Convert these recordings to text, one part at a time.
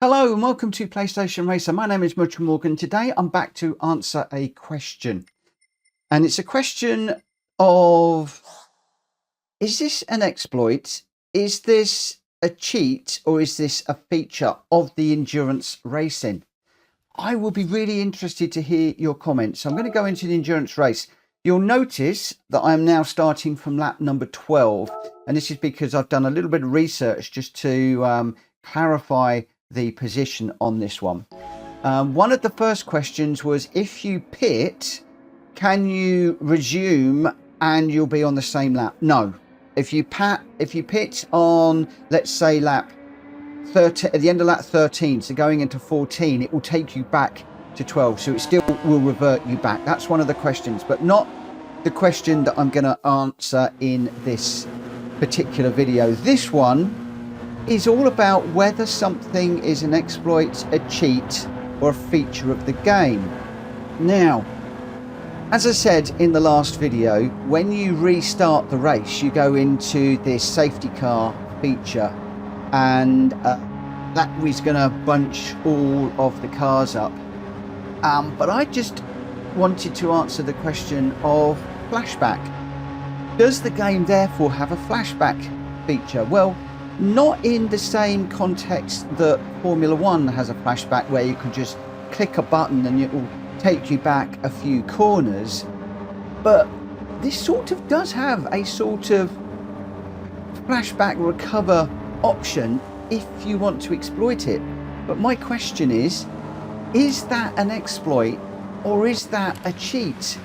Hello and welcome to PlayStation Racer. My name is Mutter Morgan. Today I'm back to answer a question. And it's a question of, is this an exploit? Is this a cheat? Or is this a feature of the endurance racing? I will be really interested to hear your comments. So I'm going to go into the endurance race. You'll notice that I'm now starting from lap number 12. And this is because I've done a little bit of research just to clarify the position on this one. One of the first questions was, if you pit, can you resume and you'll be on the same lap? No. If you pit on, let's say, lap 30, at the end of lap 13, so going into 14, it will take you back to 12, so it still will revert you back. That's one of the questions, but not the question that I'm going to answer in this particular video. This one is all about whether something is an exploit, a cheat, or a feature of the game. Now, as I said in the last video, when you restart the race, you go into this safety car feature, and that is going to bunch all of the cars up. But I just wanted to answer the question of flashback. Does the game therefore have a flashback feature? Well, not in the same context that Formula One has a flashback, where you can just click a button and it will take you back a few corners. But this sort of does have a sort of flashback recover option if you want to exploit it. But my question is that an exploit or is that a cheat?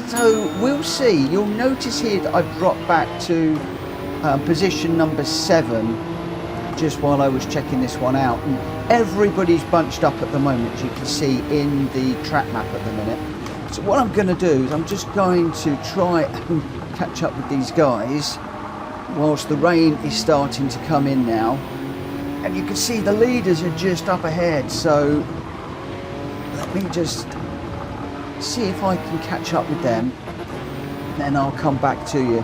So we'll see. You'll notice here that I've dropped back to position number 7 just while I was checking this one out, and everybody's bunched up at the moment, as you can see in the track map at the minute. So what I'm going to do is I'm just going to try and catch up with these guys whilst the rain is starting to come in now, and you can see the leaders are just up ahead. So let me just see if I can catch up with them, then I'll come back to you.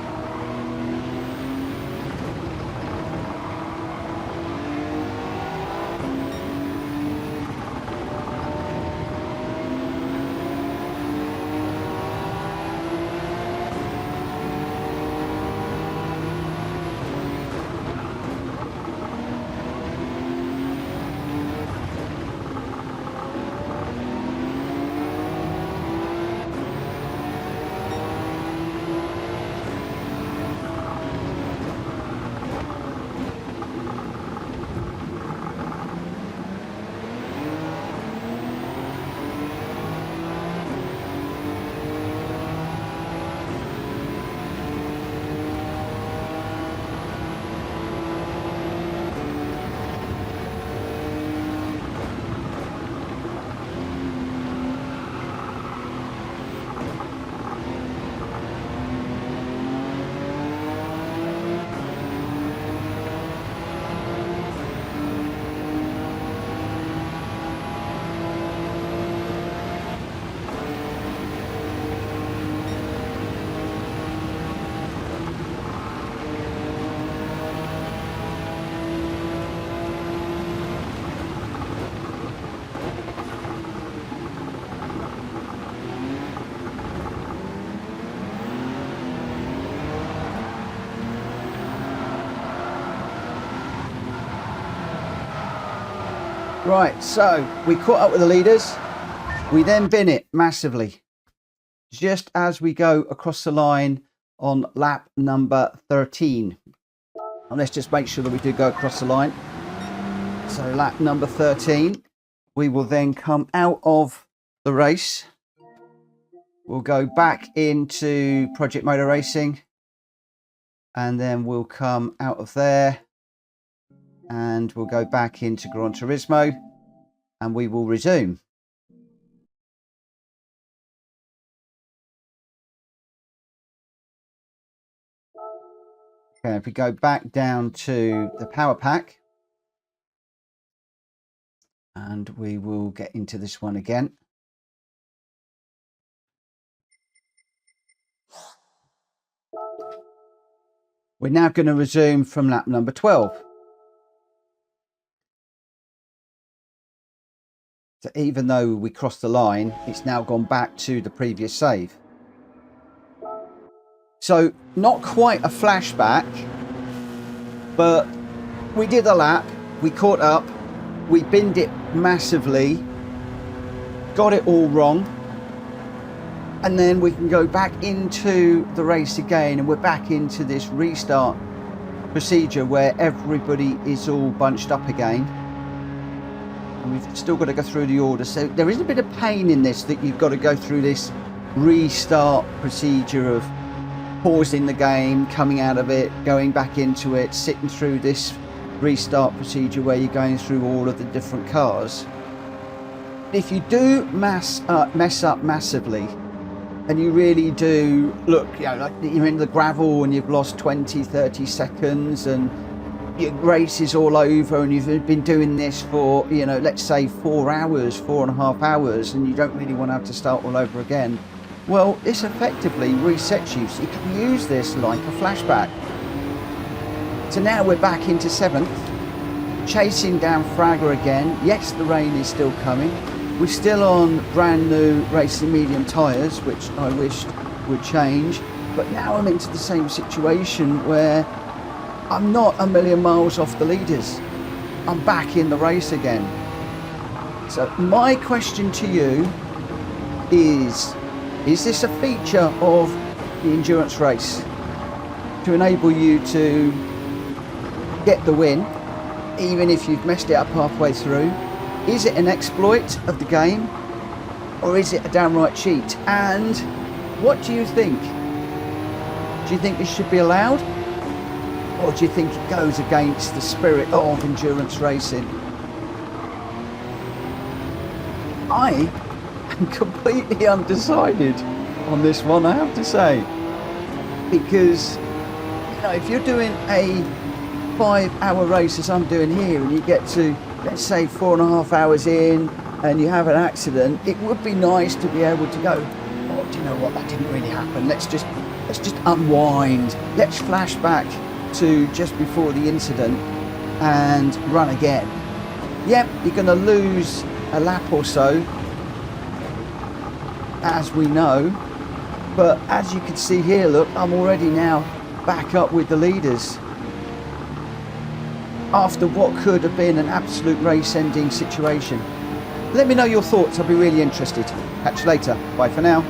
Right, so we caught up with the leaders. We then bin it massively, just as we go across the line on lap number 13. And let's just make sure that we do go across the line. So lap number 13, we will then come out of the race. We'll go back into Project Motor Racing, and then we'll come out of there and we'll go back into Gran Turismo, and we will resume. Okay, if we go back down to the power pack, and we will get into this one again. We're now going to resume from lap number 12. So even though we crossed the line, it's now gone back to the previous save. So not quite a flashback, but we did a lap, we caught up, we binned it massively, got it all wrong, and then we can go back into the race again, and we're back into this restart procedure where everybody is all bunched up again, and we've still got to go through the order. So there is a bit of pain in this, that you've got to go through this restart procedure of pausing the game, coming out of it, going back into it, sitting through this restart procedure where you're going through all of the different cars. If you do mess up massively, and you really do look, you know, like you're in the gravel and you've lost 20-30 seconds and your race is all over, and you've been doing this for, you know, let's say 4 hours, 4.5 hours, and you don't really want to have to start all over again, well, this effectively resets you, so you can use this like a flashback. So now we're back into 7th, chasing down Fragger again. Yes, the rain is still coming. We're still on brand new racing medium tyres, which I wished would change. But now I'm into the same situation where I'm not a million miles off the leaders. I'm back in the race again. So my question to you is this a feature of the endurance race to enable you to get the win, even if you've messed it up halfway through? Is it an exploit of the game, or is it a downright cheat? And what do you think? Do you think this should be allowed, or do you think it goes against the spirit of endurance racing? I am completely undecided on this one, I have to say, because, you know, if you're doing a 5-hour race as I'm doing here, and you get to, let's say, 4.5 hours in, and you have an accident, it would be nice to be able to go, oh, do you know what, that didn't really happen, let's just unwind, let's flash back to just before the incident and run again. Yep, you're going to lose a lap or so, as we know, but as you can see here, look, I'm already now back up with the leaders after what could have been an absolute race-ending situation. Let me know your thoughts, I'll be really interested. Catch you later, bye for now.